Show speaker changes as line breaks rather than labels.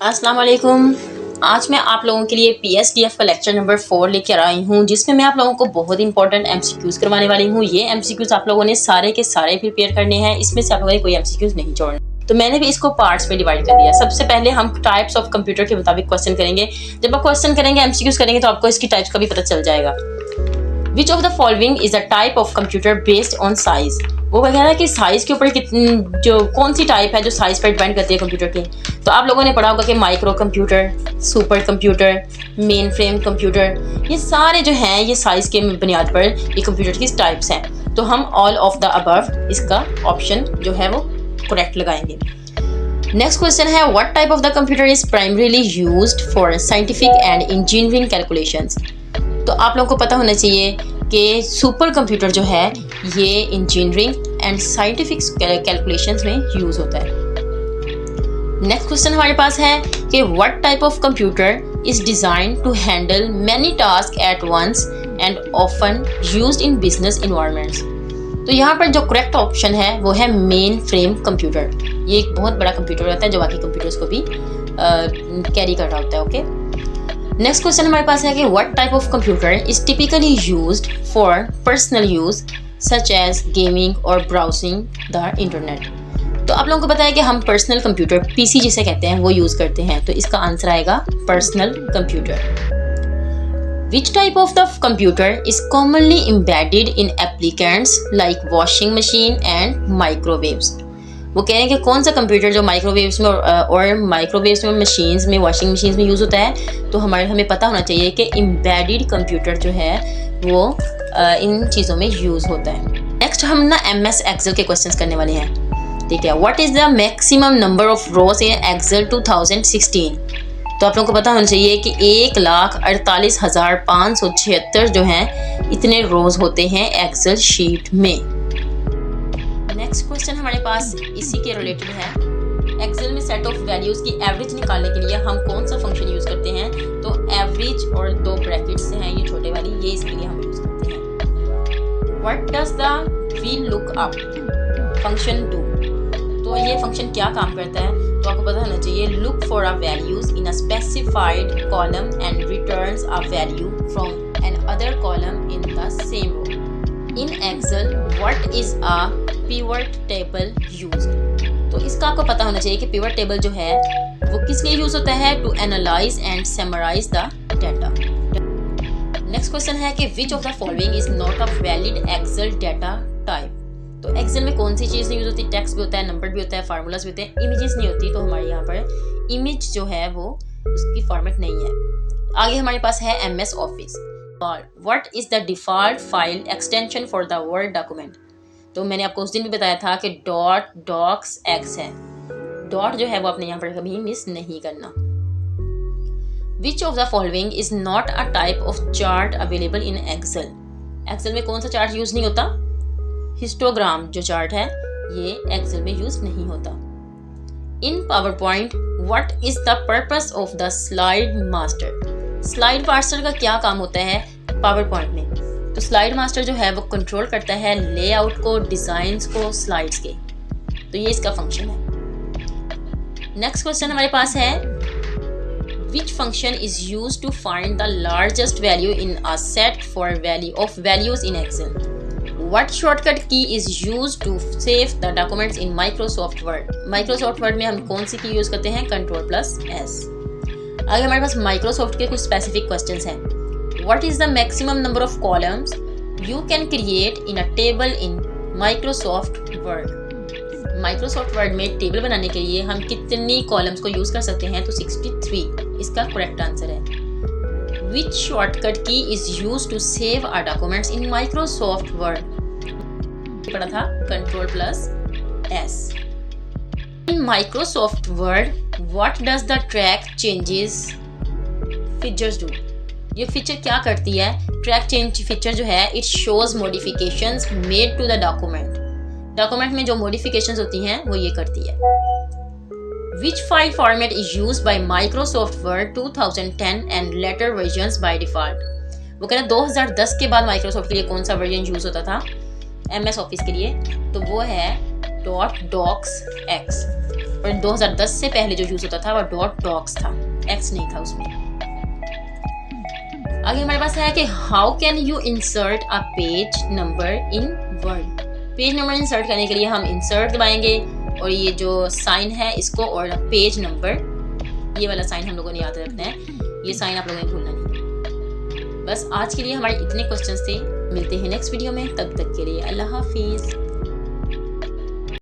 अस्सलाम वालेकुम। आज मैं आप लोगों के लिए PSDF का लेक्चर नंबर 4 लेकर आई हूँ, जिसमें मैं आप लोगों को बहुत इंपॉर्टेंट MCQs करवाने वाली हूँ। ये MCQs आप लोगों ने सारे के सारे प्रिपेयर करने हैं, इसमें से आप लोगों ने कोई MCQs नहीं छोड़ना। तो मैंने भी इसको पार्ट्स में डिवाइड कर दिया। सबसे पहले हम टाइप्स ऑफ कंप्यूटर के मुताबिक क्वेश्चन करेंगे। जब आप क्वेश्चन करेंगे, MCQs करेंगे, तो आपको इसकी टाइप्स का भी पता चल जाएगा। विच of the following is a type of computer based on size. वो कह रहा है कि साइज के ऊपर जो कौन सी टाइप है जो साइज पर डिपेंड करती है कंप्यूटर के। तो आप लोगों ने पढ़ा होगा कि micro computer, super computer, main frame computer, ये सारे जो हैं ये साइज के बुनियाद पर ये कंप्यूटर की टाइप्स हैं। तो हम ऑल ऑफ द अबव इसका ऑप्शन जो है वो करेक्ट लगाएंगे। नेक्स्ट क्वेश्चन है what type of the computer is primarily used for scientific and engineering calculations. तो आप लोगों को पता होना चाहिए कि सुपर कंप्यूटर जो है ये इंजीनियरिंग एंड साइंटिफिक कैलकुलेशंस में यूज़ होता है। नेक्स्ट क्वेश्चन हमारे पास है कि what type of computer is designed to handle many task at once and often used in business environments. तो यहाँ पर जो करेक्ट ऑप्शन है वो है मेन फ्रेम कंप्यूटर। ये एक बहुत बड़ा कंप्यूटर होता है जो बाकी कंप्यूटर्स को भी कैरी कर रहा होता है। ओके, नेक्स्ट क्वेश्चन हमारे पास है कि what type of computer is typically used for personal use such as gaming और ब्राउजिंग द इंटरनेट। तो आप लोगों को पता है कि हम पर्सनल कंप्यूटर PC जिसे कहते हैं वो यूज करते हैं, तो इसका आंसर आएगा personal computer. Which type of the computer is commonly embedded in applicants like washing machine and microwaves. वो कह रहे हैं कि कौन सा कंप्यूटर जो माइक्रोवेव्स में और माइक्रोवेव्स में, मशीन्स में, वॉशिंग मशीन्स में यूज़ होता है। तो हमें पता होना चाहिए कि एम्बेडेड कंप्यूटर जो है वो इन चीज़ों में यूज़ होता है। नेक्स्ट हम ना MS एक्सेल के क्वेश्चंस करने वाले हैं, ठीक है। What is the maximum number of rows in Excel 2016। तो आप लोगों को पता होना चाहिए कि 1,48,576 जो हैं इतने रोज होते हैं एक्सेल शीट में। नेक्स्ट क्वेश्चन हमारे पास इसी के रिलेटेड है। एक्सेल में सेट ऑफ वैल्यूज की एवरेज निकालने के लिए हम कौन सा फंक्शन यूज करते हैं। तो एवरेज और 2 ब्रैकेट्स से हैं ये छोटे वाली, ये इसके लिए हम यूज करते हैं। What does the V lookup function do. तो ये फंक्शन क्या काम करता है, तो आपको पता होना चाहिए। Look for a values in a specified column and returns a value from an other column in the same row. In Excel what is a pivot table used. तो इसका आपको पता होना चाहिए कि पिवट टेबल जो है वो किस लिए यूज होता है। To analyse and summarise the data. Next question है कि which of the following is not a valid Excel data type. तो एक्सेल में कौन सी चीज़ नहीं यूज होती। टेक्स्ट भी होता है, नंबर भी होता है, फार्मूलाज भी होते हैं, इमेजेस नहीं होती। तो हमारे यहाँ पर इमेज जो है वो उसकी फॉर्मेट नहीं है। आगे हमारे पास है MS office. What is the default file extension for the word document. तो मैंने आपको उस दिन भी बताया था कि .docx है। डॉट जो है वो आपने यहाँ पर कभी मिस नहीं करना। Which of the following is not a type of chart available in Excel. Excel में कौन सा चार्ट यूज नहीं होता। हिस्टोग्राम जो चार्ट है ये एक्सेल में यूज नहीं होता। In PowerPoint what is the purpose of the slide master. Slide master का क्या काम होता है पावर पॉइंट में। तो स्लाइड मास्टर जो है वो कंट्रोल करता है लेआउट को, डिजाइन्स को, स्लाइड्स के। तो ये इसका फंक्शन है। नेक्स्ट क्वेश्चन हमारे पास है which function is used to find the largest value in a set for value of values in Excel. What shortcut key is used to save the documents in Microsoft Word. Microsoft Word में हम कौन सी की use करते हैं, Ctrl+S। आगे हमारे पास Microsoft के कुछ स्पेसिफिक क्वेश्चंस हैं। What is the maximum number of columns you can create in a table in Microsoft Word? Microsoft Word में टेबल बनाने के लिए हम कितनी कॉलम्स को यूज कर सकते हैं। तो 63 इसका करेक्ट आंसर है। Which shortcut key is used to save our documents in Microsoft Word? पढ़ा था Ctrl+S। In Microsoft Word, what does the track changes features do? ये फीचर क्या करती है। ट्रैक चेंज फीचर जो है it shows modifications made to the document. Document में जो मॉडिफिकेशंस होती हैं वो ये करती है। Which file format is used by Microsoft Word 2010 and later versions by default. वो कह रहे हैं 2010 के बाद माइक्रोसॉफ्ट के लिए कौन सा वर्जन यूज होता था MS ऑफिस के लिए, तो वो है .docx। और 2010 से पहले जो यूज होता था वो डॉट डॉक्स था, एक्स नहीं था उसमें। आगे हमारे पास है कि how can you insert a page number in word. Page number insert करने के लिए हम इंसर्ट दबाएंगे और ये जो साइन है इसको और पेज नंबर, ये वाला साइन हम लोगों ने याद रखना है, ये साइन आप लोगों ने भूलना नहीं है। बस आज के लिए हमारे इतने क्वेश्चंस थे, मिलते हैं नेक्स्ट वीडियो में, तब तक के लिए अल्लाह हाफिज।